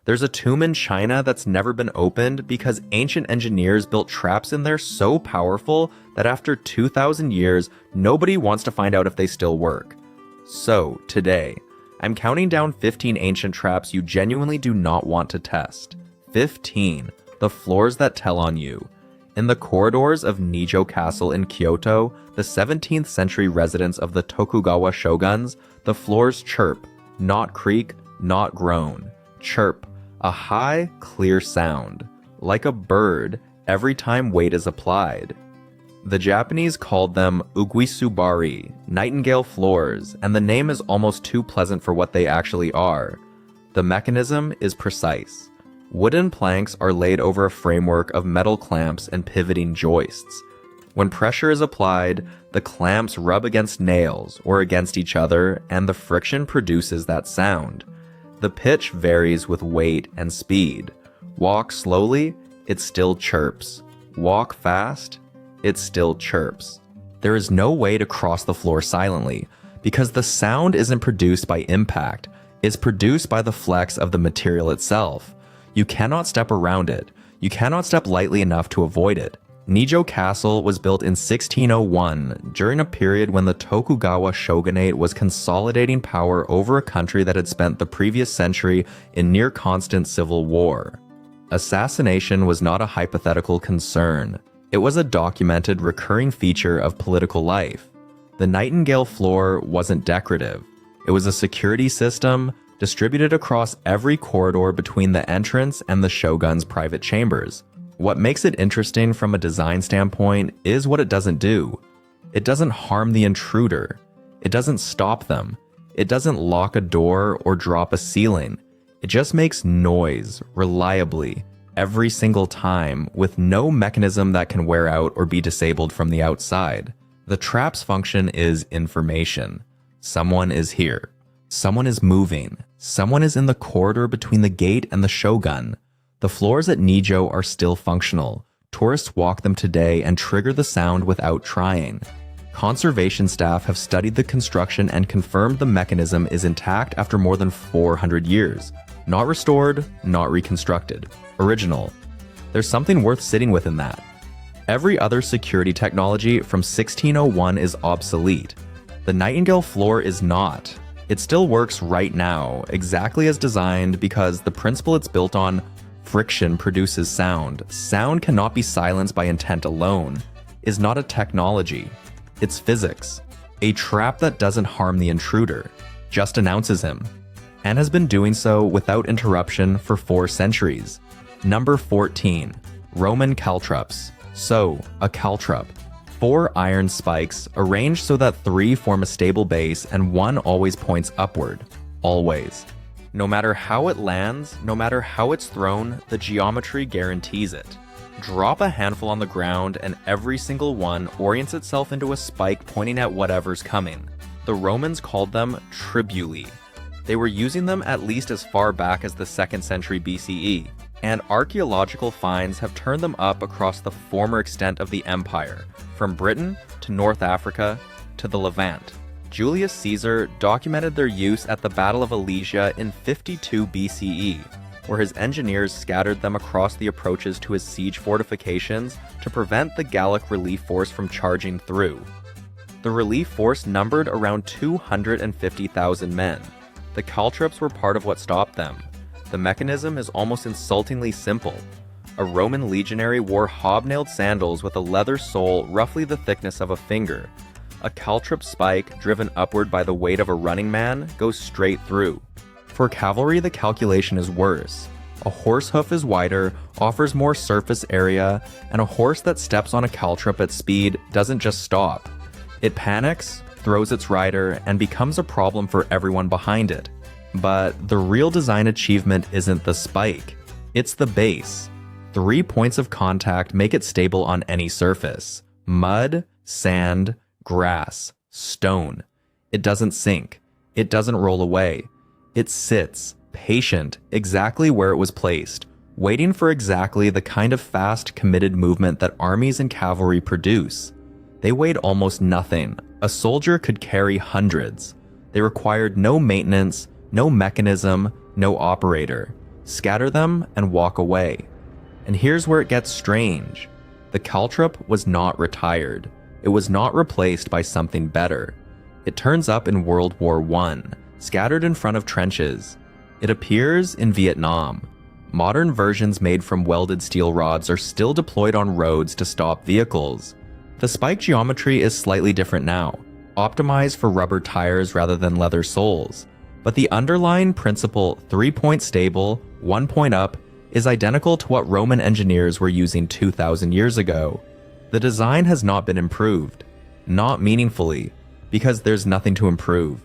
There's a tomb in China that's never been opened because ancient engineers built traps in there so powerful that after 2,000 years, nobody wants to find out if they still work. So, today, I'm counting down 15 ancient traps you genuinely do not want to test. 15. The floors that tell on you. In the corridors of Nijo Castle in Kyoto, the 17th century residence of the Tokugawa shoguns, the floors chirp, not creak, not groan. Chirp, a high, clear sound, like a bird every time weight is applied. The Japanese called them uguisubari, nightingale floors, and the name is almost too pleasant for what they actually are. The mechanism is precise. Wooden planks are laid over a framework of metal clamps and pivoting joists. When pressure is applied, the clamps rub against nails or against each other, and the friction produces that sound. The pitch varies with weight and speed. Walk slowly, it still chirps. Walk fast, it still chirps. There is no way to cross the floor silently, because the sound isn't produced by impact, it's produced by the flex of the material itself. You cannot step around it. You cannot step lightly enough to avoid it. Nijo Castle was built in 1601 during a period when the Tokugawa shogunate was consolidating power over a country that had spent the previous century in near constant civil war. Assassination was not a hypothetical concern. It was a documented recurring feature of political life. The nightingale floor wasn't decorative. It was a security system distributed across every corridor between the entrance and the shogun's private chambers. What makes it interesting from a design standpoint is what it doesn't do. It doesn't harm the intruder. It doesn't stop them. It doesn't lock a door or drop a ceiling. It just makes noise reliably every single time with no mechanism that can wear out or be disabled from the outside. The trap's function is information. Someone is here. Someone is moving. Someone is in the corridor between the gate and the shogun. The floors at Nijo are still functional. Tourists walk them today and trigger the sound without trying. Conservation staff have studied the construction and confirmed the mechanism is intact after more than 400 years. Not restored, not reconstructed. Original. There's something worth sitting with in that. Every other security technology from 1601 is obsolete. The nightingale floor is not. It still works right now, exactly as designed, because the principle it's built on, friction, produces sound. Sound cannot be silenced by intent alone. Is not a technology. It's physics. A trap that doesn't harm the intruder, just announces him, and has been doing so without interruption for 4 centuries. Number 14. Roman caltrops. So, a caltrop. 4 iron spikes arranged so that 3 form a stable base and 1 always points upward. Always. No matter how it lands, no matter how it's thrown, the geometry guarantees it. Drop a handful on the ground and every single one orients itself into a spike pointing at whatever's coming. The Romans called them tribuli. They were using them at least as far back as the 2nd century BCE, and archaeological finds have turned them up across the former extent of the empire, from Britain to North Africa to the Levant. Julius Caesar documented their use at the Battle of Alesia in 52 BCE, where his engineers scattered them across the approaches to his siege fortifications to prevent the Gallic relief force from charging through. The relief force numbered around 250,000 men. The caltrops were part of what stopped them. The mechanism is almost insultingly simple. A Roman legionary wore hobnailed sandals with a leather sole roughly the thickness of a finger. A caltrop spike, driven upward by the weight of a running man, goes straight through. For cavalry, the calculation is worse. A horse hoof is wider, offers more surface area, and a horse that steps on a caltrop at speed doesn't just stop. It panics, throws its rider, and becomes a problem for everyone behind it. But the real design achievement isn't the spike, it's the base. 3 points of contact make it stable on any surface: mud, sand, grass, stone. It doesn't sink. It doesn't roll away. It sits, patient, exactly where it was placed, waiting for exactly the kind of fast, committed movement that armies and cavalry produce. They weighed almost nothing. A soldier could carry hundreds. They required no maintenance, no mechanism, no operator. scatter them, and walk away. And here's where it gets strange. The caltrop was not retired. It was not replaced by something better. It turns up in World War I, scattered in front of trenches. It appears in Vietnam. Modern versions made from welded steel rods are still deployed on roads to stop vehicles. The spike geometry is slightly different now, optimized for rubber tires rather than leather soles. But the underlying principle, 3-point stable, 1 point up, is identical to what Roman engineers were using 2,000 years ago. The design has not been improved. Not meaningfully, because there's nothing to improve.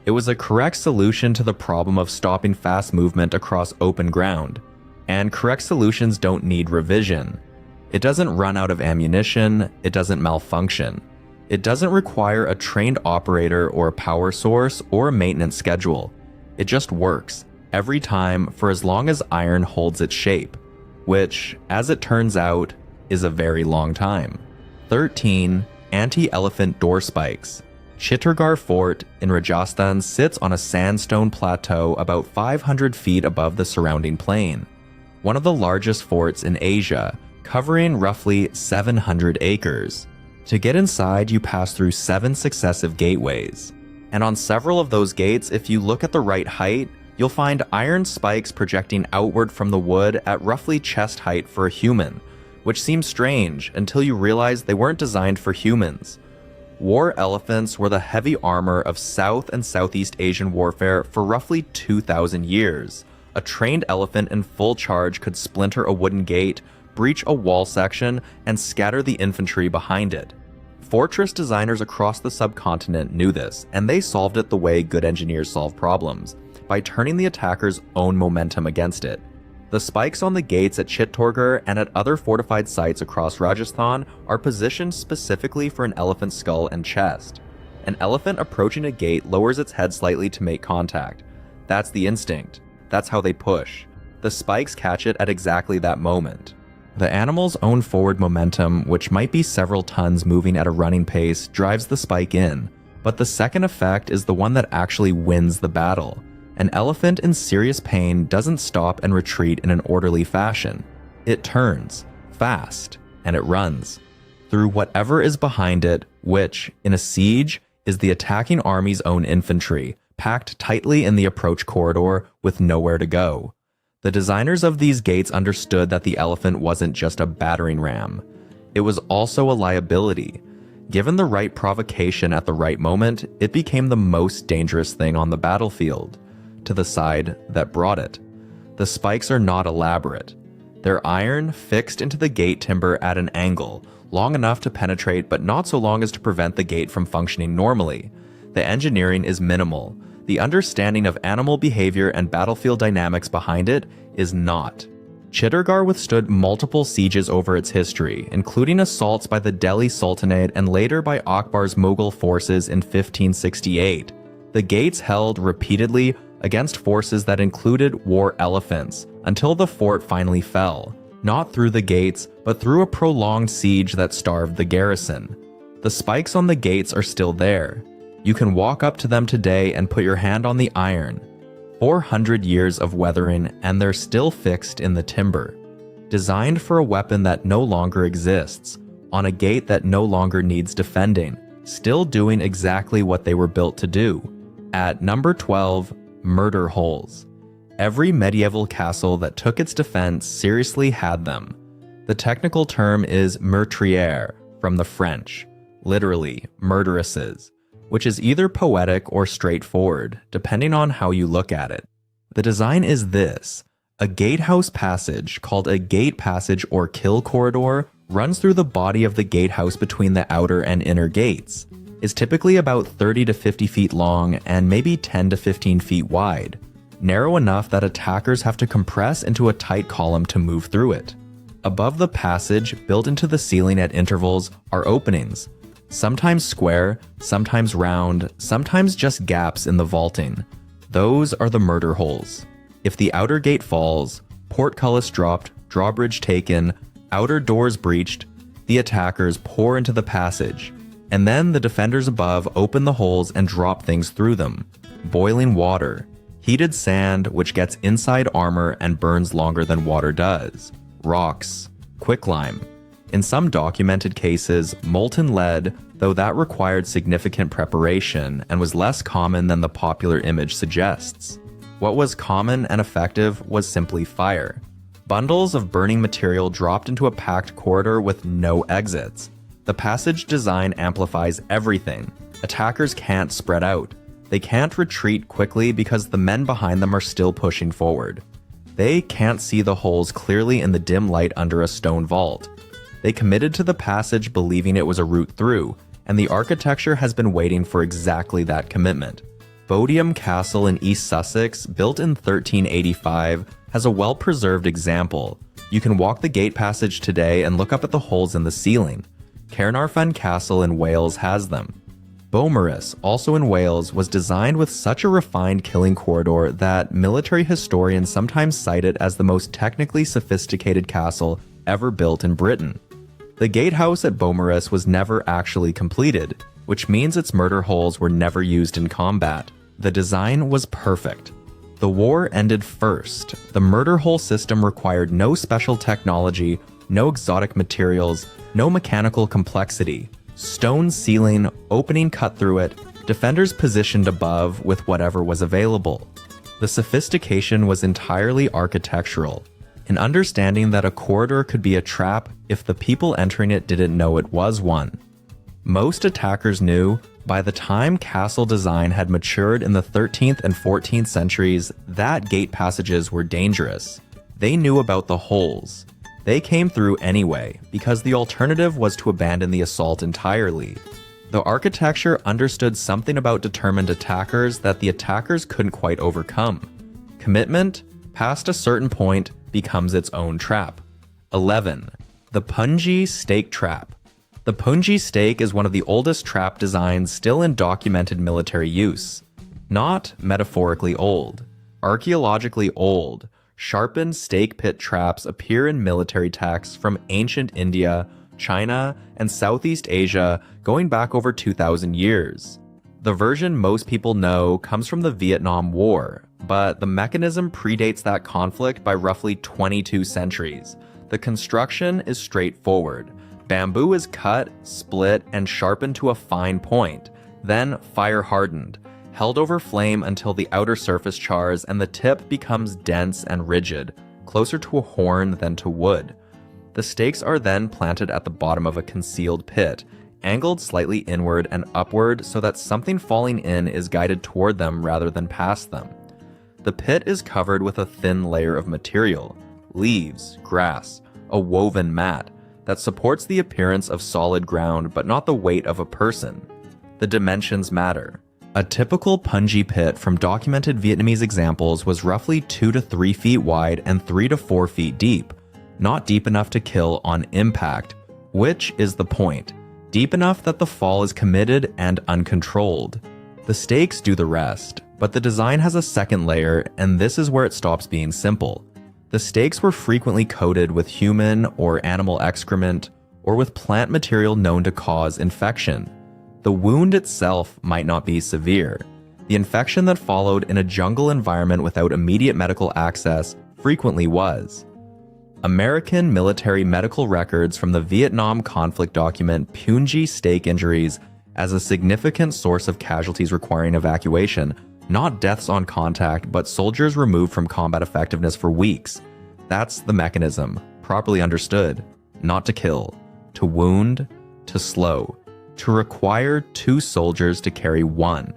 It was a correct solution to the problem of stopping fast movement across open ground. And correct solutions don't need revision. It doesn't run out of ammunition, it doesn't malfunction. It doesn't require a trained operator or a power source or a maintenance schedule. It just works, every time for as long as iron holds its shape, which, as it turns out, is a very long time. 13. Anti-elephant door spikes. Chittorgarh Fort in Rajasthan sits on a sandstone plateau about 500 feet above the surrounding plain. One of the largest forts in Asia, covering roughly 700 acres. To get inside, you pass through 7 successive gateways. And on several of those gates, if you look at the right height, you'll find iron spikes projecting outward from the wood at roughly chest height for a human, which seems strange until you realize they weren't designed for humans. War elephants were the heavy armor of South and Southeast Asian warfare for roughly 2,000 years. A trained elephant in full charge could splinter a wooden gate, breach a wall section, and scatter the infantry behind it. Fortress designers across the subcontinent knew this, and they solved it the way good engineers solve problems, by turning the attacker's own momentum against it. The spikes on the gates at Chittorgarh and at other fortified sites across Rajasthan are positioned specifically for an elephant's skull and chest. An elephant approaching a gate lowers its head slightly to make contact. That's the instinct. That's how they push. The spikes catch it at exactly that moment. The animal's own forward momentum, which might be several tons moving at a running pace, drives the spike in, but the second effect is the one that actually wins the battle. An elephant in serious pain doesn't stop and retreat in an orderly fashion. It turns, fast, and it runs through whatever is behind it, which, in a siege, is the attacking army's own infantry, packed tightly in the approach corridor with nowhere to go. The designers of these gates understood that the elephant wasn't just a battering ram. It was also a liability. Given the right provocation at the right moment, it became the most dangerous thing on the battlefield, to the side that brought it. The spikes are not elaborate. They're iron fixed into the gate timber at an angle, long enough to penetrate but not so long as to prevent the gate from functioning normally. The engineering is minimal. The understanding of animal behavior and battlefield dynamics behind it is not. Chittorgarh withstood multiple sieges over its history, including assaults by the Delhi Sultanate and later by Akbar's Mughal forces in 1568. The gates held repeatedly against forces that included war elephants, until the fort finally fell, not through the gates, but through a prolonged siege that starved the garrison. The spikes on the gates are still there. You can walk up to them today and put your hand on the iron. 400 years of weathering, and they're still fixed in the timber. Designed for a weapon that no longer exists, on a gate that no longer needs defending, still doing exactly what they were built to do. At number 12, murder holes. Every medieval castle that took its defense seriously had them. The technical term is meurtrière, from the French, literally murderesses, which is either poetic or straightforward, depending on how you look at it. The design is this. A gatehouse passage, called a gate passage or kill corridor, runs through the body of the gatehouse between the outer and inner gates. Is typically about 30 to 50 feet long and maybe 10 to 15 feet wide, narrow enough that attackers have to compress into a tight column to move through it. Above the passage, built into the ceiling at intervals, are openings, sometimes square, sometimes round, sometimes just gaps in the vaulting. Those are the murder holes. If the outer gate falls, portcullis dropped, drawbridge taken, outer doors breached, the attackers pour into the passage, and then the defenders above open the holes and drop things through them. Boiling water, Heated sand, which gets inside armor and burns longer than water does. Rocks. Quicklime. In some documented cases, molten lead, though that required significant preparation and was less common than the popular image suggests. What was common and effective was simply fire. Bundles of burning material dropped into a packed corridor with no exits. The passage design amplifies everything. Attackers can't spread out. They can't retreat quickly because the men behind them are still pushing forward. They can't see the holes clearly in the dim light under a stone vault. They committed to the passage believing it was a route through, and the architecture has been waiting for exactly that commitment. Bodiam Castle in East Sussex, built in 1385, has a well-preserved example. You can walk the gate passage today and look up at the holes in the ceiling. Caernarfon Castle in Wales has them. Beaumaris, also in Wales, was designed with such a refined killing corridor that military historians sometimes cite it as the most technically sophisticated castle ever built in Britain. The gatehouse at Beaumaris was never actually completed, which means its murder holes were never used in combat. The design was perfect. The war ended first. The murder hole system required no special technology, no exotic materials, no mechanical complexity. Stone ceiling, opening cut through it, defenders positioned above with whatever was available. The sophistication was entirely architectural, an understanding that a corridor could be a trap if the people entering it didn't know it was one. Most attackers knew, by the time castle design had matured in the 13th and 14th centuries, that gate passages were dangerous. They knew about the holes. They came through anyway, because the alternative was to abandon the assault entirely. The architecture understood something about determined attackers that the attackers couldn't quite overcome. Commitment, past a certain point, becomes its own trap. 11. The Punji Stake Trap. The Punji stake is one of the oldest trap designs still in documented military use. Not metaphorically old, archaeologically old. Sharpened stake pit traps appear in military texts from ancient India, China, and Southeast Asia going back over 2,000 years. The version most people know comes from the Vietnam War, but the mechanism predates that conflict by roughly 22 centuries. The construction is straightforward. Bamboo is cut, split, and sharpened to a fine point, then fire hardened, held over flame until the outer surface chars and the tip becomes dense and rigid, closer to a horn than to wood. The stakes are then planted at the bottom of a concealed pit, angled slightly inward and upward so that something falling in is guided toward them rather than past them. The pit is covered with a thin layer of material, leaves, grass, a woven mat, that supports the appearance of solid ground but not the weight of a person. The dimensions matter. A typical punji pit from documented Vietnamese examples was roughly 2 to 3 feet wide and 3 to 4 feet deep, not deep enough to kill on impact, which is the point, deep enough that the fall is committed and uncontrolled. The stakes do the rest, but the design has a second layer, and this is where it stops being simple. The stakes were frequently coated with human or animal excrement, or with plant material known to cause infection. The wound itself might not be severe. The infection that followed in a jungle environment without immediate medical access frequently was. American military medical records from the Vietnam conflict document Punji stake injuries as a significant source of casualties requiring evacuation, not deaths on contact, but soldiers removed from combat effectiveness for weeks. That's the mechanism, properly understood. Not to kill, to wound, to slow, to require 2 soldiers to carry 1,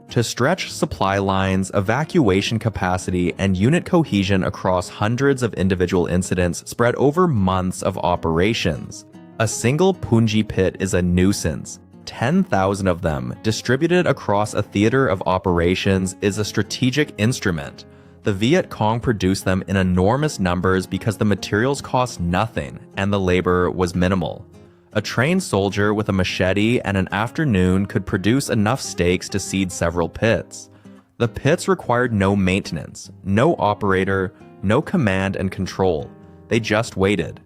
to stretch supply lines, evacuation capacity, and unit cohesion across hundreds of individual incidents spread over months of operations. A single Punji pit is a nuisance. 10,000 of them, distributed across a theater of operations, is a strategic instrument. The Viet Cong produced them in enormous numbers because the materials cost nothing and the labor was minimal. A trained soldier with a machete and an afternoon could produce enough stakes to seed several pits. The pits required no maintenance, no operator, no command and control. They just waited.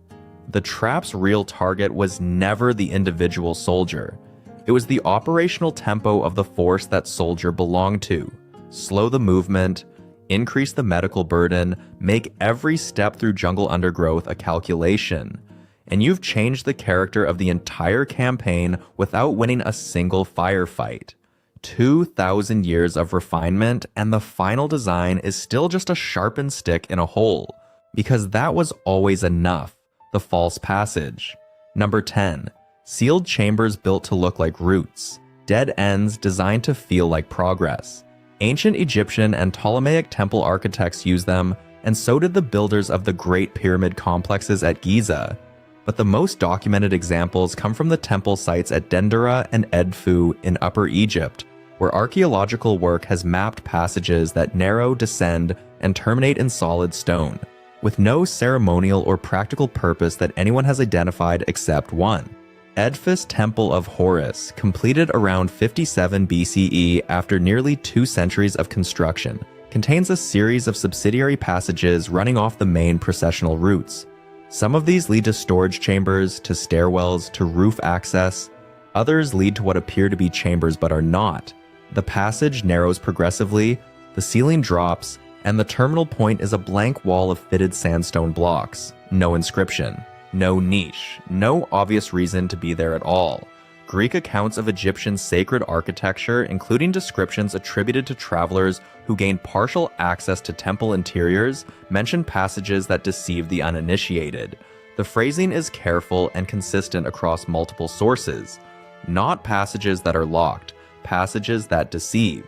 The trap's real target was never the individual soldier. It was the operational tempo of the force that soldier belonged to. Slow the movement, increase the medical burden, make every step through jungle undergrowth a calculation. And you've changed the character of the entire campaign without winning a single firefight. 2,000 years of refinement, and the final design is still just a sharpened stick in a hole. Because that was always enough. The false passage. Number 10. Sealed chambers built to look like roots. Dead ends designed to feel like progress. Ancient Egyptian and Ptolemaic temple architects used them, and so did the builders of the Great Pyramid complexes at Giza. But the most documented examples come from the temple sites at Dendera and Edfu in Upper Egypt, where archaeological work has mapped passages that narrow, descend, and terminate in solid stone, with no ceremonial or practical purpose that anyone has identified except one. Edfu's Temple of Horus, completed around 57 BCE after nearly 2 centuries of construction, contains a series of subsidiary passages running off the main processional routes. Some of these lead to storage chambers, to stairwells, to roof access. Others lead to what appear to be chambers but are not. The passage narrows progressively, the ceiling drops, and the terminal point is a blank wall of fitted sandstone blocks. No inscription. No niche, no obvious reason to be there at all. Greek accounts of Egyptian sacred architecture, including descriptions attributed to travelers who gained partial access to temple interiors, mention passages that deceive the uninitiated. The phrasing is careful and consistent across multiple sources. Not passages that are locked, passages that deceive.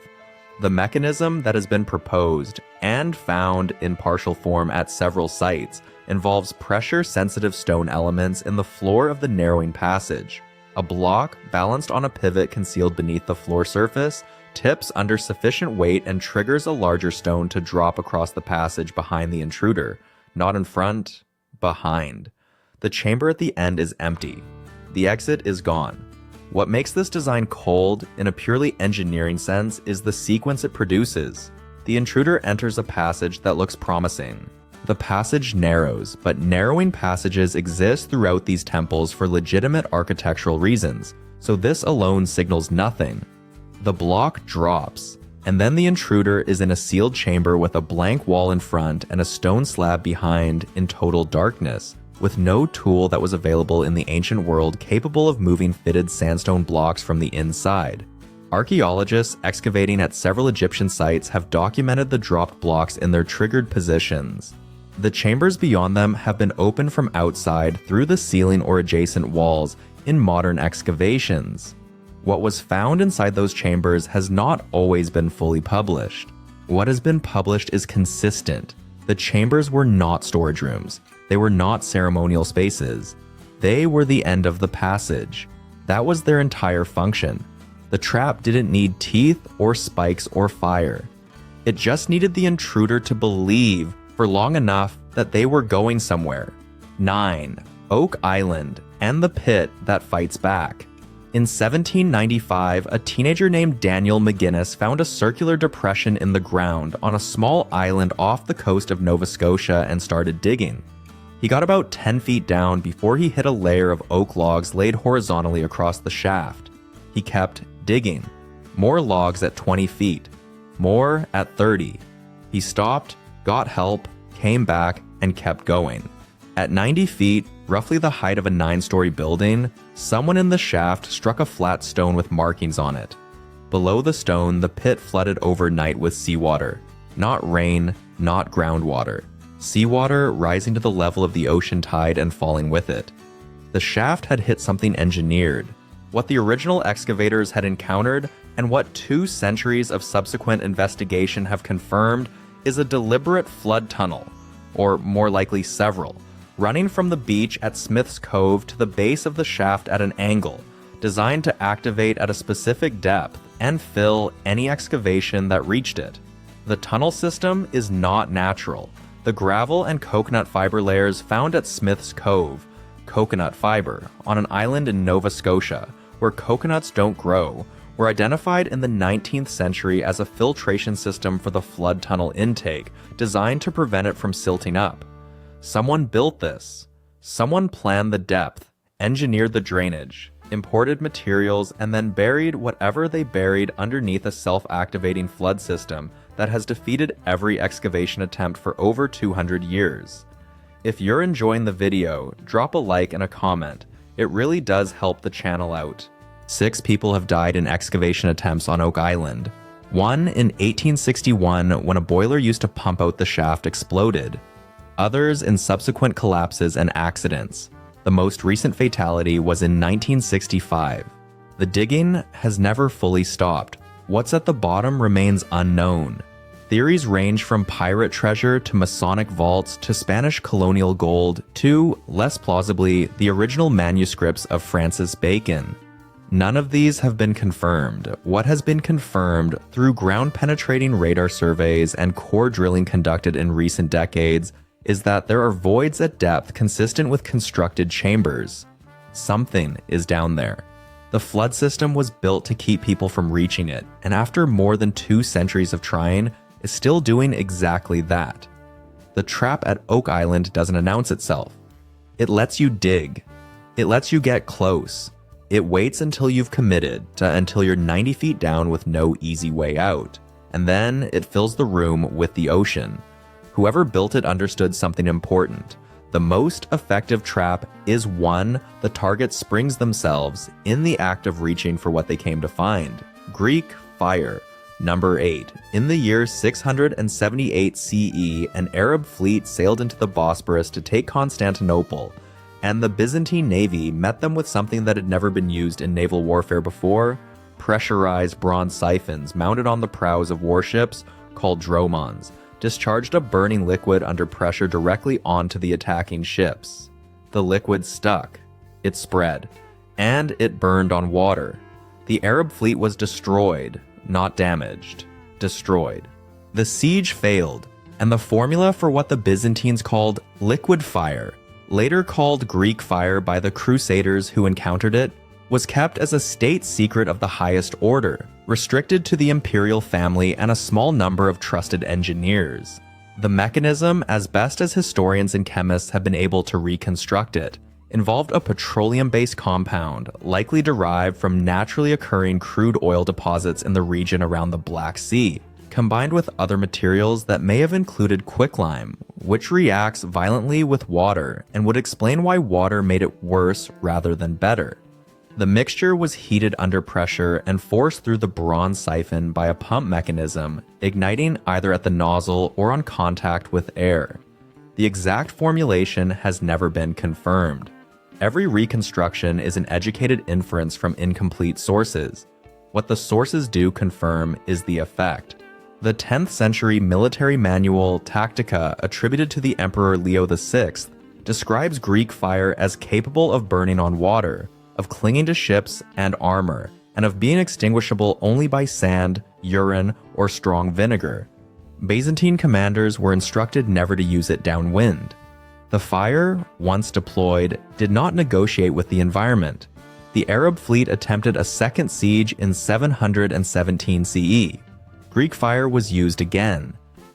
The mechanism that has been proposed, and found in partial form at several sites, involves pressure-sensitive stone elements in the floor of the narrowing passage. A block, balanced on a pivot concealed beneath the floor surface, tips under sufficient weight and triggers a larger stone to drop across the passage behind the intruder. Not in front, behind. The chamber at the end is empty. The exit is gone. What makes this design cold, in a purely engineering sense, is the sequence it produces. The intruder enters a passage that looks promising. The passage narrows, but narrowing passages exist throughout these temples for legitimate architectural reasons, so this alone signals nothing. The block drops, and then the intruder is in a sealed chamber with a blank wall in front and a stone slab behind in total darkness, with no tool that was available in the ancient world capable of moving fitted sandstone blocks from the inside. Archaeologists excavating at several Egyptian sites have documented the dropped blocks in their triggered positions. The chambers beyond them have been opened from outside through the ceiling or adjacent walls in modern excavations. What was found inside those chambers has not always been fully published. What has been published is consistent. The chambers were not storage rooms. They were not ceremonial spaces. They were the end of the passage. That was their entire function. The trap didn't need teeth or spikes or fire. It just needed the intruder to believe for long enough that they were going somewhere. 9. Oak Island and the pit that fights back. In 1795, a teenager named Daniel McGinnis found a circular depression in the ground on a small island off the coast of Nova Scotia and started digging. He got about 10 feet down before he hit a layer of oak logs laid horizontally across the shaft. He kept digging. More logs at 20 feet. More at 30. He stopped, got help, came back, and kept going. At 90 feet, roughly the height of a 9-story building, someone in the shaft struck a flat stone with markings on it. Below the stone, the pit flooded overnight with seawater. Not rain, not groundwater. Seawater rising to the level of the ocean tide and falling with it. The shaft had hit something engineered. What the original excavators had encountered, and what 2 centuries of subsequent investigation have confirmed, is a deliberate flood tunnel, or more likely several, running from the beach at Smith's Cove to the base of the shaft at an angle, designed to activate at a specific depth and fill any excavation that reached it. The tunnel system is not natural. The gravel and coconut fiber layers found at Smith's Cove, coconut fiber, on an island in Nova Scotia, where coconuts don't grow, were identified in the 19th century as a filtration system for the flood tunnel intake, designed to prevent it from silting up. Someone built this. Someone planned the depth, engineered the drainage, imported materials, and then buried whatever they buried underneath a self-activating flood system that has defeated every excavation attempt for over 200 years. If you're enjoying the video, drop a like and a comment. It really does help the channel out. 6 people have died in excavation attempts on Oak Island. One in 1861 when a boiler used to pump out the shaft exploded. Others in subsequent collapses and accidents. The most recent fatality was in 1965. The digging has never fully stopped. What's at the bottom remains unknown. Theories range from pirate treasure to Masonic vaults to Spanish colonial gold to, less plausibly, the original manuscripts of Francis Bacon. None of these have been confirmed. What has been confirmed through ground-penetrating radar surveys and core drilling conducted in recent decades is that there are voids at depth consistent with constructed chambers. Something is down there. The flood system was built to keep people from reaching it, and after more than 2 centuries of trying, is still doing exactly that. The trap at Oak Island doesn't announce itself. It lets you dig. It lets you get close. It waits until you've committed until you're 90 feet down with no easy way out, and then it fills the room with the ocean. Whoever built it understood something important. The most effective trap is one the target springs themselves in the act of reaching for what they came to find. Greek fire. Number 8. In the year 678 CE, an Arab fleet sailed into the Bosporus to take Constantinople, and the Byzantine navy met them with something that had never been used in naval warfare before: pressurized bronze siphons mounted on the prows of warships called dromons, discharged a burning liquid under pressure directly onto the attacking ships. The liquid stuck, it spread, and it burned on water. The Arab fleet was destroyed. Not damaged, destroyed. The siege failed, and the formula for what the Byzantines called liquid fire, later called Greek fire by the Crusaders who encountered it, was kept as a state secret of the highest order, restricted to the imperial family and a small number of trusted engineers. The mechanism, as best as historians and chemists have been able to reconstruct it, involved a petroleum-based compound, likely derived from naturally occurring crude oil deposits in the region around the Black Sea, combined with other materials that may have included quicklime, which reacts violently with water and would explain why water made it worse rather than better. The mixture was heated under pressure and forced through the bronze siphon by a pump mechanism, igniting either at the nozzle or on contact with air. The exact formulation has never been confirmed. Every reconstruction is an educated inference from incomplete sources. What the sources do confirm is the effect. The 10th century military manual Tactica, attributed to the Emperor Leo VI, describes Greek fire as capable of burning on water, of clinging to ships and armor, and of being extinguishable only by sand, urine, or strong vinegar. Byzantine commanders were instructed never to use it downwind. The fire, once deployed, did not negotiate with the environment. The Arab fleet attempted a second siege in 717 CE. Greek fire was used again.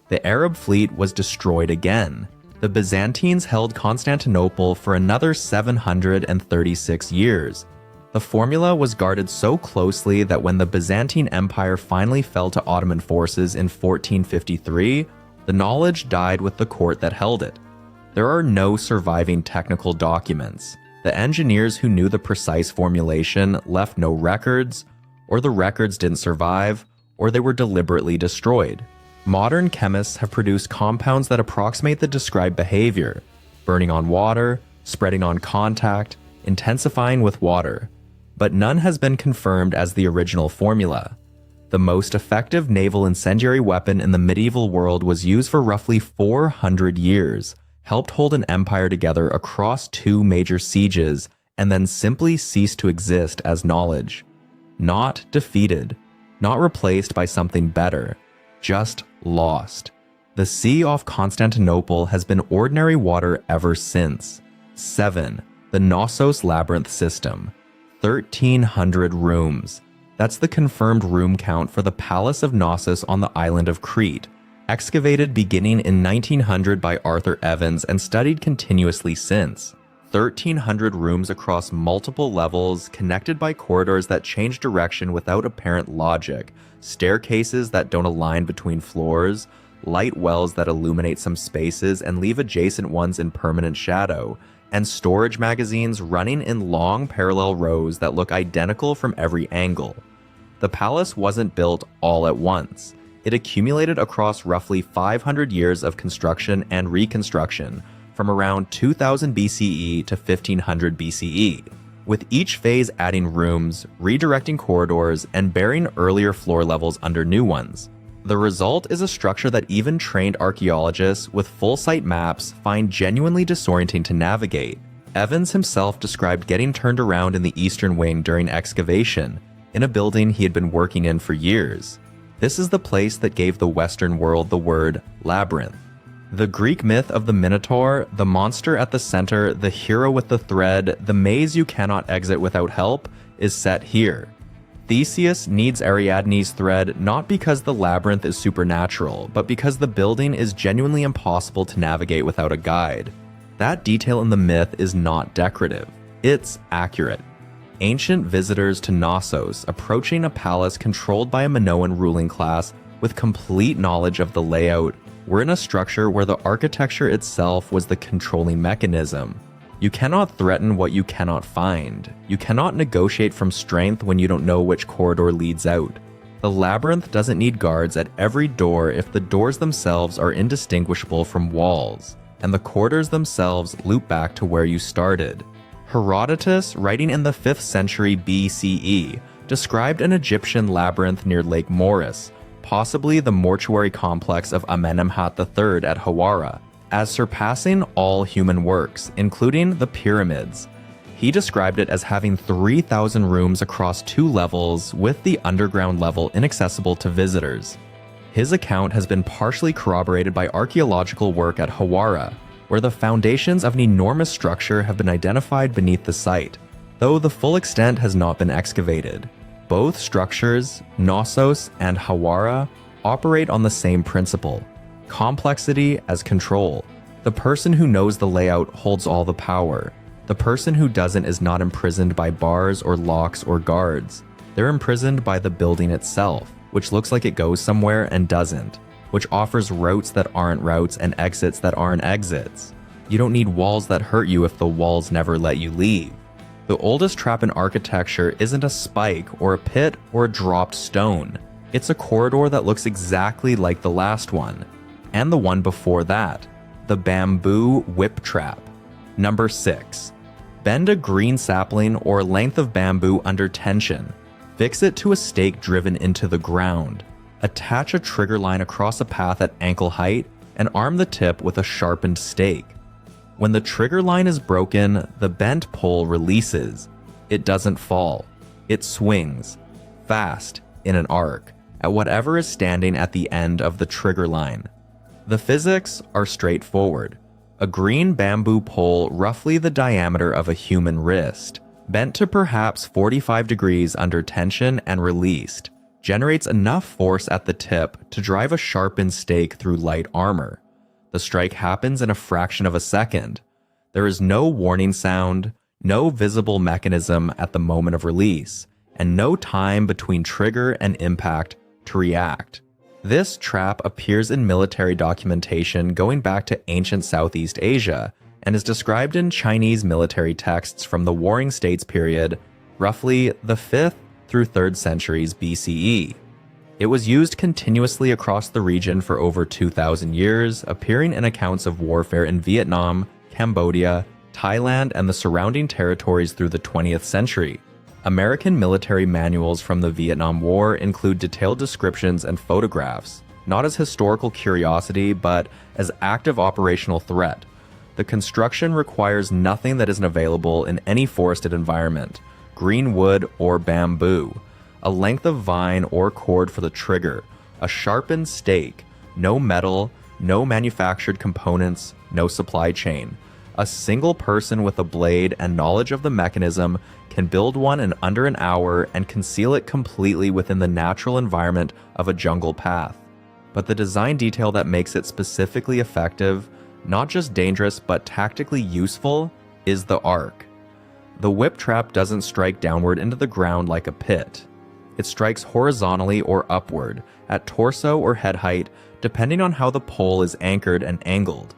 The Arab fleet was destroyed again. The Byzantines held Constantinople for another 736 years. The formula was guarded so closely that when the Byzantine Empire finally fell to Ottoman forces in 1453, the knowledge died with the court that held it. There are no surviving technical documents. The engineers who knew the precise formulation left no records, or the records didn't survive, or they were deliberately destroyed. Modern chemists have produced compounds that approximate the described behavior: burning on water, spreading on contact, intensifying with water. But none has been confirmed as the original formula. The most effective naval incendiary weapon in the medieval world was used for roughly 400 years, helped hold an empire together across 2 major sieges, and then simply ceased to exist as knowledge. Not defeated, not replaced by something better, just lost. The sea off Constantinople has been ordinary water ever since. 7. The Knossos Labyrinth System. 1,300 rooms. That's the confirmed room count for the Palace of Knossos on the island of Crete, excavated beginning in 1900 by Arthur Evans and studied continuously since. 1,300 rooms across multiple levels, connected by corridors that change direction without apparent logic, staircases that don't align between floors, light wells that illuminate some spaces and leave adjacent ones in permanent shadow, and storage magazines running in long parallel rows that look identical from every angle. The palace wasn't built all at once. It accumulated across roughly 500 years of construction and reconstruction, from around 2000 BCE to 1500 BCE, with each phase adding rooms, redirecting corridors, and burying earlier floor levels under new ones. The result is a structure that even trained archaeologists with full-site maps find genuinely disorienting to navigate. Evans himself described getting turned around in the eastern wing during excavation, in a building he had been working in for years. This is the place that gave the Western world the word labyrinth. The Greek myth of the Minotaur, the monster at the center, the hero with the thread, the maze you cannot exit without help, is set here. Theseus needs Ariadne's thread not because the labyrinth is supernatural, but because the building is genuinely impossible to navigate without a guide. That detail in the myth is not decorative. It's accurate. Ancient visitors to Knossos approaching a palace controlled by a Minoan ruling class with complete knowledge of the layout were in a structure where the architecture itself was the controlling mechanism. You cannot threaten what you cannot find. You cannot negotiate from strength when you don't know which corridor leads out. The labyrinth doesn't need guards at every door if the doors themselves are indistinguishable from walls, and the corridors themselves loop back to where you started. Herodotus, writing in the 5th century BCE, described an Egyptian labyrinth near Lake Moeris, possibly the mortuary complex of Amenemhat III at Hawara, as surpassing all human works, including the pyramids. He described it as having 3,000 rooms across 2 levels, with the underground level inaccessible to visitors. His account has been partially corroborated by archaeological work at Hawara, where the foundations of an enormous structure have been identified beneath the site, though the full extent has not been excavated. Both structures, Knossos and Hawara, operate on the same principle: complexity as control. The person who knows the layout holds all the power. The person who doesn't is not imprisoned by bars or locks or guards. They're imprisoned by the building itself, which looks like it goes somewhere and doesn't, which offers routes that aren't routes and exits that aren't exits. You don't need walls that hurt you if the walls never let you leave. The oldest trap in architecture isn't a spike or a pit or a dropped stone. It's a corridor that looks exactly like the last one, and the one before that, the bamboo whip trap. Number 6. Bend a green sapling or length of bamboo under tension. Fix it to a stake driven into the ground. Attach a trigger line across a path at ankle height and arm the tip with a sharpened stake. When the trigger line is broken, the bent pole releases. It doesn't fall. It swings, fast, in an arc, at whatever is standing at the end of the trigger line. The physics are straightforward. A green bamboo pole roughly the diameter of a human wrist, bent to perhaps 45 degrees under tension and released, generates enough force at the tip to drive a sharpened stake through light armor. The strike happens in a fraction of a second. There is no warning sound, no visible mechanism at the moment of release, and no time between trigger and impact to react. This trap appears in military documentation going back to ancient Southeast Asia and is described in Chinese military texts from the Warring States period, roughly the 5th through 3rd centuries BCE. It was used continuously across the region for over 2,000 years, appearing in accounts of warfare in Vietnam, Cambodia, Thailand, and the surrounding territories through the 20th century. American military manuals from the Vietnam War include detailed descriptions and photographs, not as historical curiosity, but as active operational threat. The construction requires nothing that isn't available in any forested environment: green wood or bamboo, a length of vine or cord for the trigger, a sharpened stake, no metal, no manufactured components, no supply chain. A single person with a blade and knowledge of the mechanism can build one in under an hour and conceal it completely within the natural environment of a jungle path. But the design detail that makes it specifically effective, not just dangerous but tactically useful, is the arc. The whip trap doesn't strike downward into the ground like a pit. It strikes horizontally or upward, at torso or head height, depending on how the pole is anchored and angled.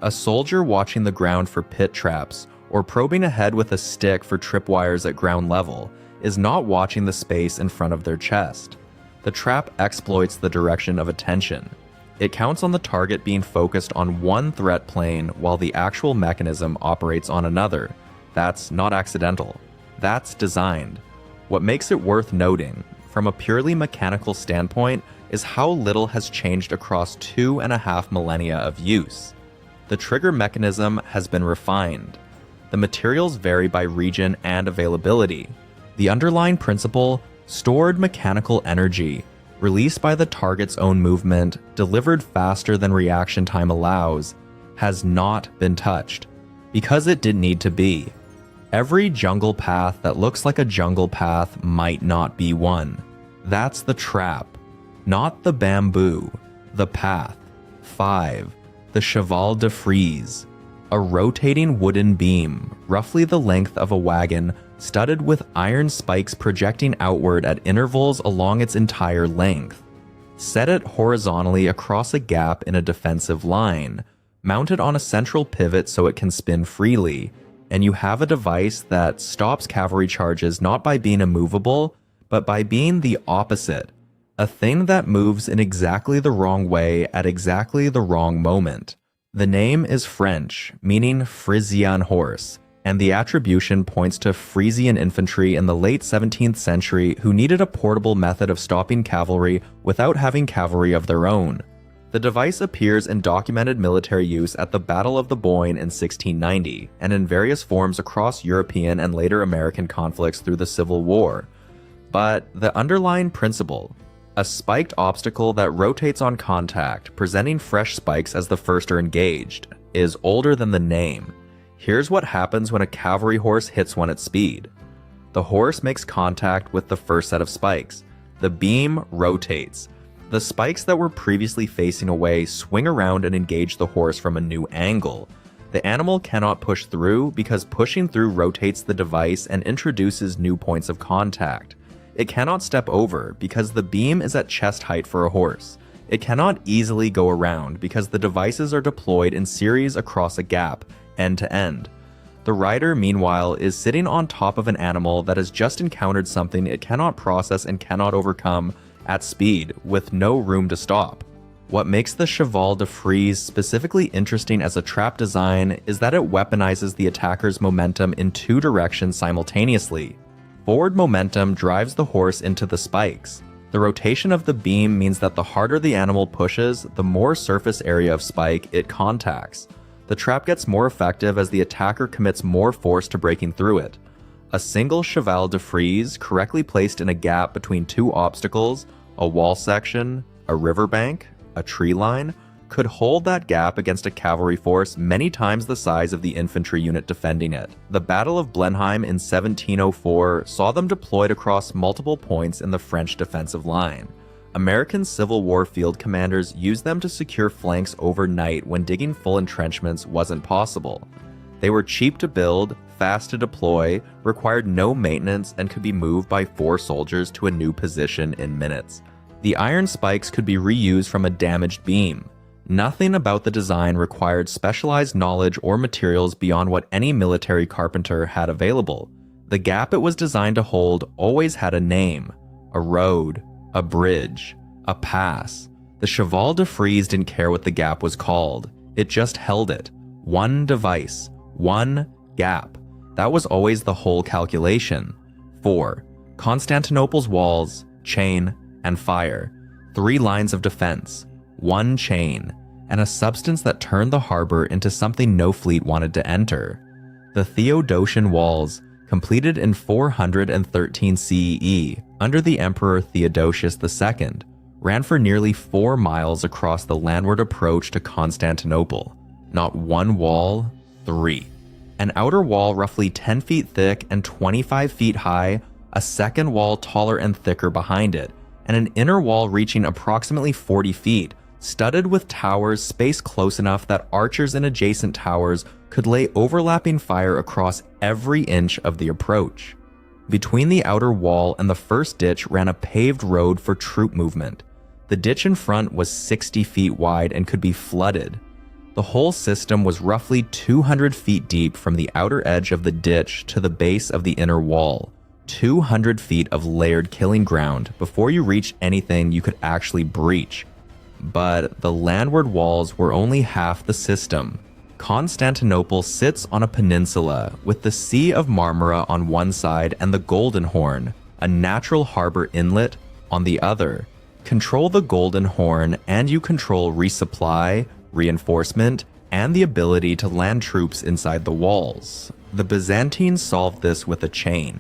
A soldier watching the ground for pit traps, or probing ahead with a stick for tripwires at ground level, is not watching the space in front of their chest. The trap exploits the direction of attention. It counts on the target being focused on one threat plane while the actual mechanism operates on another. That's not accidental. That's designed. What makes it worth noting, from a purely mechanical standpoint, is how little has changed across 2.5 millennia of use. The trigger mechanism has been refined. The materials vary by region and availability. The underlying principle, stored mechanical energy, released by the target's own movement, delivered faster than reaction time allows, has not been touched, because it didn't need to be. Every jungle path that looks like a jungle path might not be one. That's the trap. Not the bamboo. The path. 5. The cheval de frise. A rotating wooden beam, roughly the length of a wagon, studded with iron spikes projecting outward at intervals along its entire length. Set it horizontally across a gap in a defensive line, mounted on a central pivot so it can spin freely, and you have a device that stops cavalry charges not by being immovable, but by being the opposite, a thing that moves in exactly the wrong way at exactly the wrong moment. The name is French, meaning Frisian horse, and the attribution points to Frisian infantry in the late 17th century who needed a portable method of stopping cavalry without having cavalry of their own. The device appears in documented military use at the Battle of the Boyne in 1690, and in various forms across European and later American conflicts through the Civil War. But the underlying principle, a spiked obstacle that rotates on contact, presenting fresh spikes as the first are engaged, is older than the name. Here's what happens when a cavalry horse hits one at speed. The horse makes contact with the first set of spikes. The beam rotates. The spikes that were previously facing away swing around and engage the horse from a new angle. The animal cannot push through because pushing through rotates the device and introduces new points of contact. It cannot step over because the beam is at chest height for a horse. It cannot easily go around because the devices are deployed in series across a gap, end to end. The rider, meanwhile, is sitting on top of an animal that has just encountered something it cannot process and cannot overcome at speed, with no room to stop. What makes the cheval de frise specifically interesting as a trap design is that it weaponizes the attacker's momentum in two directions simultaneously. Forward momentum drives the horse into the spikes. The rotation of the beam means that the harder the animal pushes, the more surface area of spike it contacts. The trap gets more effective as the attacker commits more force to breaking through it. A single cheval de frise, correctly placed in a gap between two obstacles, a wall section, a riverbank, a tree line, could hold that gap against a cavalry force many times the size of the infantry unit defending it. The Battle of Blenheim in 1704 saw them deployed across multiple points in the French defensive line. American Civil War field commanders used them to secure flanks overnight when digging full entrenchments wasn't possible. They were cheap to build, fast to deploy, required no maintenance, and could be moved by 4 soldiers to a new position in minutes. The iron spikes could be reused from a damaged beam. Nothing about the design required specialized knowledge or materials beyond what any military carpenter had available. The gap it was designed to hold always had a name: a road, a bridge, a pass. The cheval de frise didn't care what the gap was called. It just held it. One device, one gap. That was always the whole calculation. 4. Constantinople's walls, chain, and fire. 3 lines of defense, 1 chain, and a substance that turned the harbor into something no fleet wanted to enter. The Theodosian walls, completed in 413 CE under the Emperor Theodosius II, ran for nearly 4 miles across the landward approach to Constantinople. Not one wall, 3. An outer wall roughly 10 feet thick and 25 feet high, a second wall taller and thicker behind it, and an inner wall reaching approximately 40 feet, studded with towers spaced close enough that archers in adjacent towers could lay overlapping fire across every inch of the approach. Between the outer wall and the first ditch ran a paved road for troop movement. The ditch in front was 60 feet wide and could be flooded. The whole system was roughly 200 feet deep from the outer edge of the ditch to the base of the inner wall. 200 feet of layered killing ground before you reached anything you could actually breach. But the landward walls were only half the system. Constantinople sits on a peninsula with the Sea of Marmara on one side and the Golden Horn, a natural harbor inlet, on the other. Control the Golden Horn and you control resupply, reinforcement, and the ability to land troops inside the walls. The Byzantines solved this with a chain.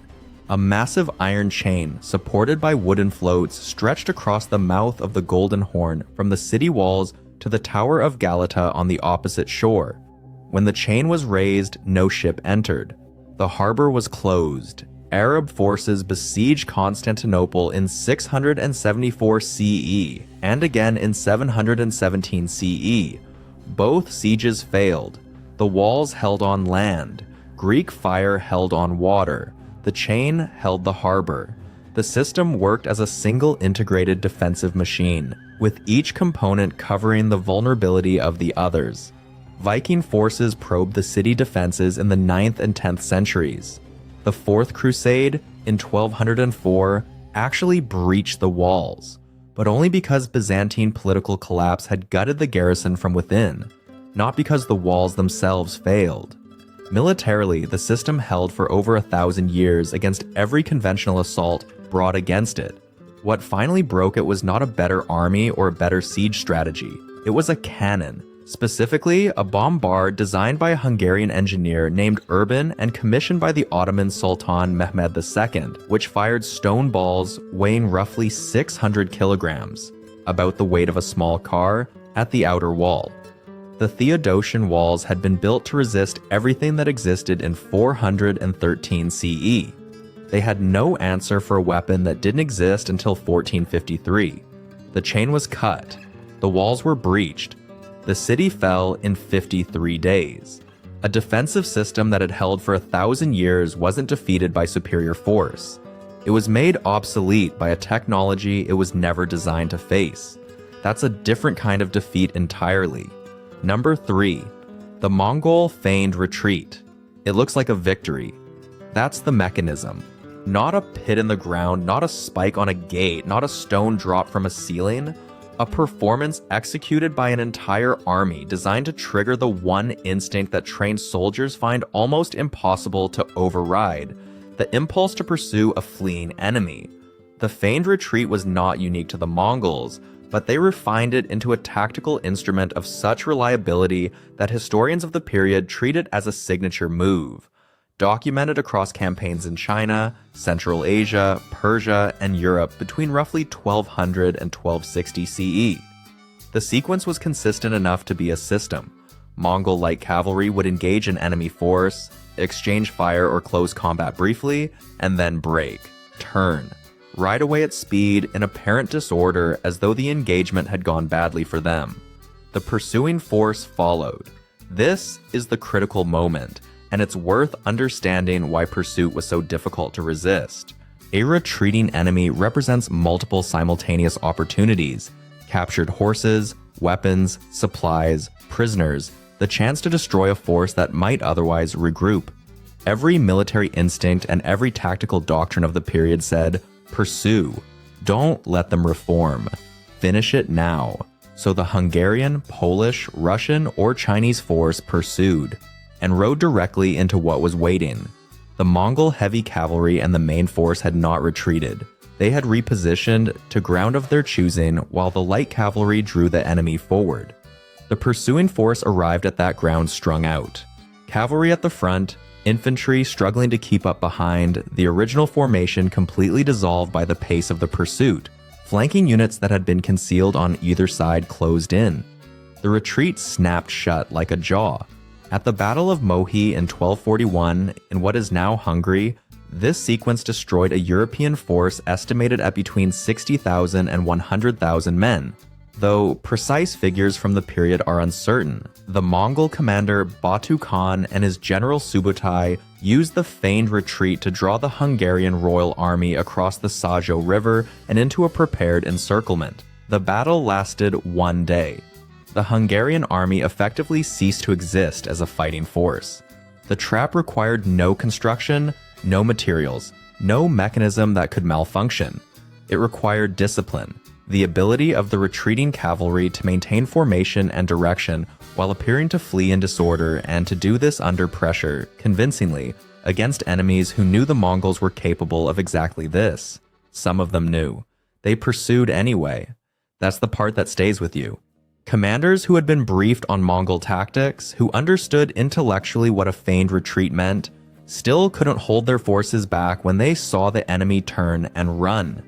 A massive iron chain supported by wooden floats stretched across the mouth of the Golden Horn from the city walls to the Tower of Galata on the opposite shore. When the chain was raised, no ship entered. The harbor was closed. Arab forces besieged Constantinople in 674 CE and again in 717 CE. Both sieges failed. The walls held on land. Greek fire held on water. The chain held the harbor. The system worked as a single integrated defensive machine, with each component covering the vulnerability of the others. Viking forces probed the city defenses in the 9th and 10th centuries. The Fourth Crusade, in 1204, actually breached the walls, but only because Byzantine political collapse had gutted the garrison from within, not because the walls themselves failed. Militarily, the system held for over 1,000 years against every conventional assault brought against it. What finally broke it was not a better army or a better siege strategy. It was a cannon, specifically a bombard designed by a Hungarian engineer named Urban and commissioned by the Ottoman Sultan Mehmed II, which fired stone balls weighing roughly 600 kilograms, about the weight of a small car, at the outer wall. The Theodosian walls had been built to resist everything that existed in 413 CE. They had no answer for a weapon that didn't exist until 1453. The chain was cut. The walls were breached. The city fell in 53 days. A defensive system that had held for 1,000 years wasn't defeated by superior force. It was made obsolete by a technology it was never designed to face. That's a different kind of defeat entirely. Number 3. The Mongol feigned retreat. It looks like a victory. That's the mechanism. Not a pit in the ground, not a spike on a gate, not a stone drop from a ceiling. A performance executed by an entire army designed to trigger the one instinct that trained soldiers find almost impossible to override, the impulse to pursue a fleeing enemy. The feigned retreat was not unique to the Mongols, but they refined it into a tactical instrument of such reliability that historians of the period treat it as a signature move. Documented across campaigns in China, Central Asia, Persia, and Europe between roughly 1200 and 1260 CE. The sequence was consistent enough to be a system. Mongol light cavalry would engage an enemy force, exchange fire or close combat briefly, and then break, turn, ride away at speed in apparent disorder as though the engagement had gone badly for them. The pursuing force followed. This is the critical moment, and it's worth understanding why pursuit was so difficult to resist. A retreating enemy represents multiple simultaneous opportunities: captured horses, weapons, supplies, prisoners, the chance to destroy a force that might otherwise regroup. Every military instinct and every tactical doctrine of the period said, pursue. Don't let them reform. Finish it now. So the Hungarian, Polish, Russian, or Chinese force pursued and rode directly into what was waiting. The Mongol heavy cavalry and the main force had not retreated. They had repositioned to ground of their choosing while the light cavalry drew the enemy forward. The pursuing force arrived at that ground strung out. Cavalry at the front, infantry struggling to keep up behind, the original formation completely dissolved by the pace of the pursuit. Flanking units that had been concealed on either side closed in. The retreat snapped shut like a jaw. At the Battle of Mohi in 1241, in what is now Hungary, this sequence destroyed a European force estimated at between 60,000 and 100,000 men. though precise figures from the period are uncertain. The Mongol commander Batu Khan and his general Subutai used the feigned retreat to draw the Hungarian royal army across the Sajo River and into a prepared encirclement. The battle lasted 1 day. The Hungarian army effectively ceased to exist as a fighting force. The trap required no construction, no materials, no mechanism that could malfunction. It required discipline, the ability of the retreating cavalry to maintain formation and direction while appearing to flee in disorder, and to do this under pressure, convincingly, against enemies who knew the Mongols were capable of exactly this. Some of them knew. They pursued anyway. That's the part that stays with you. Commanders who had been briefed on Mongol tactics, who understood intellectually what a feigned retreat meant, still couldn't hold their forces back when they saw the enemy turn and run.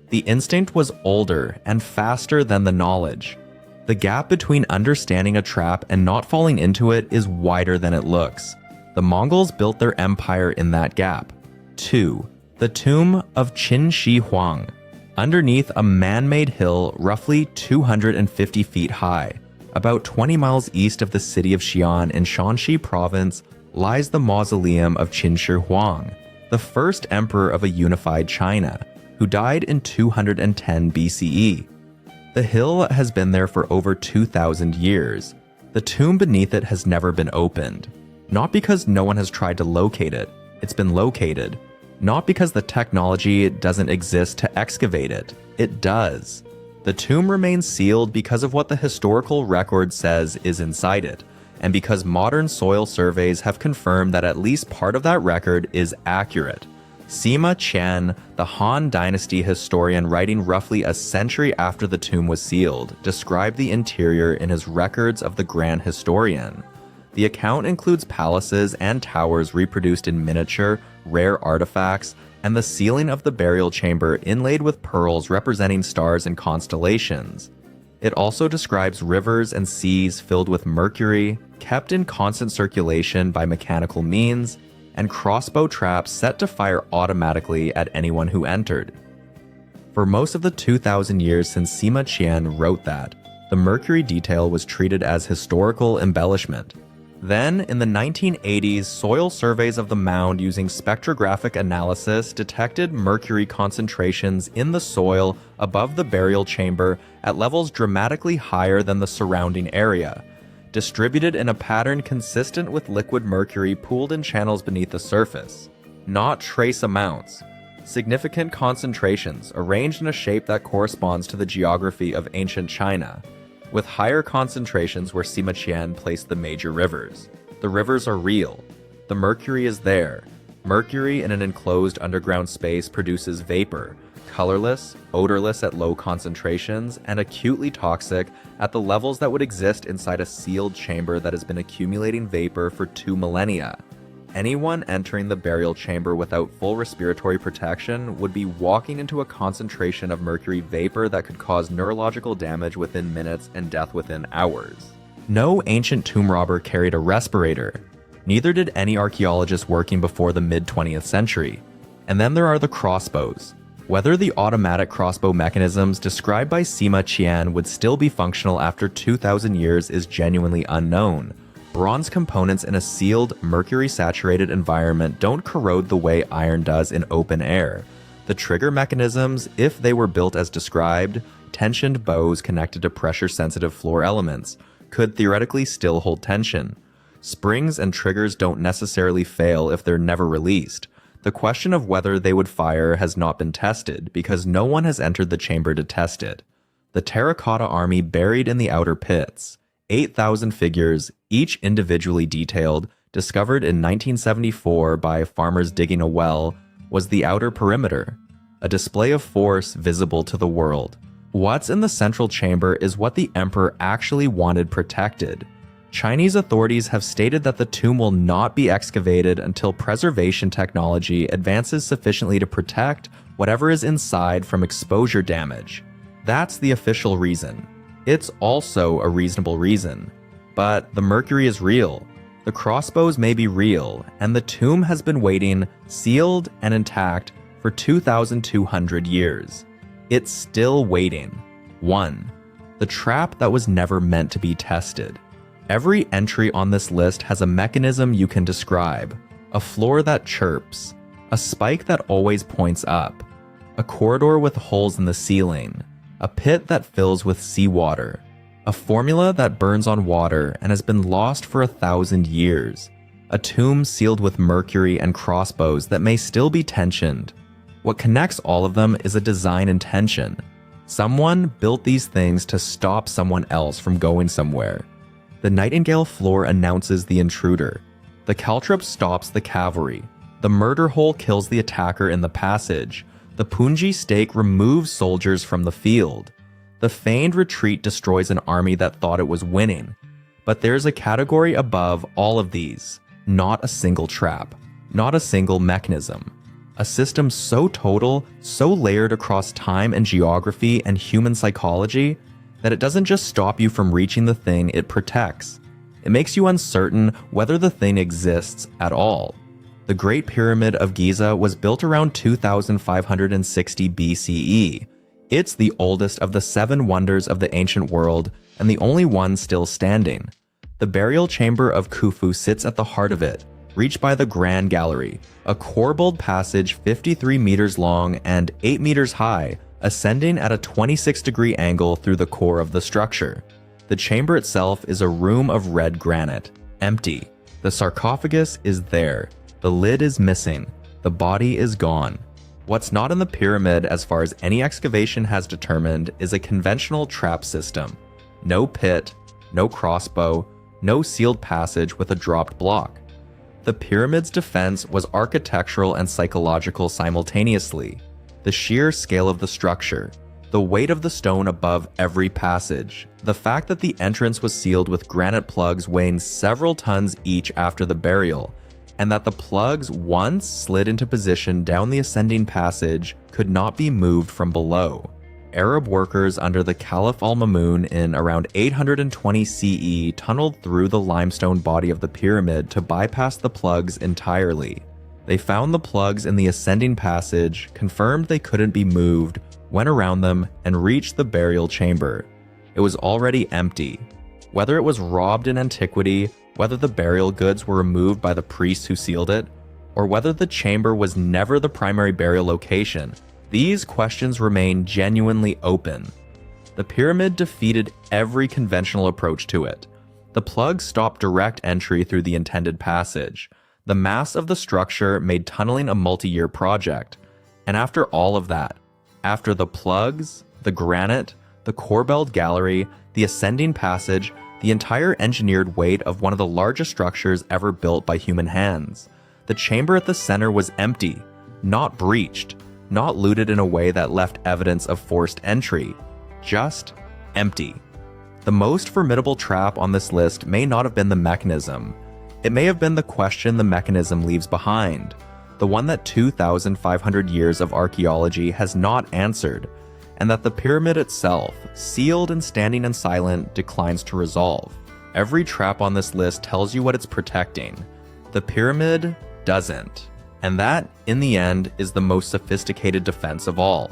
The instinct was older and faster than the knowledge. The gap between understanding a trap and not falling into it is wider than it looks. The Mongols built their empire in that gap. 2. The tomb of Qin Shi Huang. Underneath a man-made hill roughly 250 feet high, about 20 miles east of the city of Xi'an in Shanxi province, lies the mausoleum of Qin Shi Huang, the first emperor of a unified China, who died in 210 BCE. The hill has been there for over 2,000 years. The tomb beneath it has never been opened. Not because no one has tried to locate it, it's been located. Not because the technology doesn't exist to excavate it, it does. The tomb remains sealed because of what the historical record says is inside it, and because modern soil surveys have confirmed that at least part of that record is accurate. Sima Qian, the Han Dynasty historian writing roughly a century after the tomb was sealed, described the interior in his Records of the Grand Historian. The account includes palaces and towers reproduced in miniature, rare artifacts, and the ceiling of the burial chamber inlaid with pearls representing stars and constellations. It also describes rivers and seas filled with mercury, kept in constant circulation by mechanical means, and crossbow traps set to fire automatically at anyone who entered. For most of the 2,000 years since Sima Qian wrote that, the mercury detail was treated as historical embellishment. Then, in the 1980s, soil surveys of the mound using spectrographic analysis detected mercury concentrations in the soil above the burial chamber at levels dramatically higher than the surrounding area, distributed in a pattern consistent with liquid mercury pooled in channels beneath the surface. Not trace amounts. Significant concentrations arranged in a shape that corresponds to the geography of ancient China, with higher concentrations where Sima Qian placed the major rivers. The rivers are real. The mercury is there. Mercury in an enclosed underground space produces vapor, colorless, odorless at low concentrations, and acutely toxic at the levels that would exist inside a sealed chamber that has been accumulating vapor for 2 millennia. Anyone entering the burial chamber without full respiratory protection would be walking into a concentration of mercury vapor that could cause neurological damage within minutes and death within hours. No ancient tomb robber carried a respirator. Neither did any archaeologist working before the mid-20th century. And then there are the crossbows. Whether the automatic crossbow mechanisms described by Sima Qian would still be functional after 2,000 years is genuinely unknown. Bronze components in a sealed, mercury-saturated environment don't corrode the way iron does in open air. The trigger mechanisms, if they were built as described, tensioned bows connected to pressure-sensitive floor elements, could theoretically still hold tension. Springs and triggers don't necessarily fail if they're never released. The question of whether they would fire has not been tested, because no one has entered the chamber to test it. The terracotta army buried in the outer pits, 8,000 figures, each individually detailed, discovered in 1974 by farmers digging a well, was the outer perimeter, a display of force visible to the world. What's in the central chamber is what the emperor actually wanted protected. Chinese authorities have stated that the tomb will not be excavated until preservation technology advances sufficiently to protect whatever is inside from exposure damage. That's the official reason. It's also a reasonable reason. But the mercury is real. The crossbows may be real, and the tomb has been waiting, sealed and intact, for 2,200 years. It's still waiting. 1. The the trap that was never meant to be tested. Every entry on this list has a mechanism you can describe: a floor that chirps, a spike that always points up, a corridor with holes in the ceiling, a pit that fills with seawater, a formula that burns on water and has been lost for 1,000 years, a tomb sealed with mercury and crossbows that may still be tensioned. What connects all of them is a design intention. Someone built these things to stop someone else from going somewhere. The nightingale floor announces the intruder. The caltrop stops the cavalry. The murder hole kills the attacker in the passage. The punji stake removes soldiers from the field. The feigned retreat destroys an army that thought it was winning. But there's a category above all of these. Not a single trap. Not a single mechanism. A system so total, so layered across time and geography and human psychology, that it doesn't just stop you from reaching the thing it protects. It makes you uncertain whether the thing exists at all. The Great Pyramid of Giza was built around 2560 BCE. It's the oldest of the 7 wonders of the ancient world and the only one still standing. The burial chamber of Khufu sits at the heart of it, reached by the Grand Gallery, a corbelled passage 53 meters long and 8 meters high, ascending at a 26-degree angle through the core of the structure. The chamber itself is a room of red granite, empty. The sarcophagus is there. The lid is missing. The body is gone. What's not in the pyramid, as far as any excavation has determined, is a conventional trap system. No pit, no crossbow, no sealed passage with a dropped block. The pyramid's defense was architectural and psychological simultaneously. The sheer scale of the structure, the weight of the stone above every passage, the fact that the entrance was sealed with granite plugs weighing several tons each after the burial, and that the plugs once slid into position down the ascending passage could not be moved from below. Arab workers under the Caliph al-Mamun in around 820 CE tunneled through the limestone body of the pyramid to bypass the plugs entirely. They found the plugs in the ascending passage, confirmed they couldn't be moved, went around them, and reached the burial chamber. It was already empty. Whether it was robbed in antiquity, whether the burial goods were removed by the priests who sealed it, or whether the chamber was never the primary burial location, these questions remain genuinely open. The pyramid defeated every conventional approach to it. The plugs stopped direct entry through the intended passage. The mass of the structure made tunneling a multi-year project. And after all of that, after the plugs, the granite, the corbelled gallery, the ascending passage, the entire engineered weight of one of the largest structures ever built by human hands, the chamber at the center was empty, not breached, not looted in a way that left evidence of forced entry, just empty. The most formidable trap on this list may not have been the mechanism. It may have been the question the mechanism leaves behind, the one that 2,500 years of archaeology has not answered, and that the pyramid itself, sealed and standing and silent, declines to resolve. Every trap on this list tells you what it's protecting. The pyramid doesn't. And that, in the end, is the most sophisticated defense of all.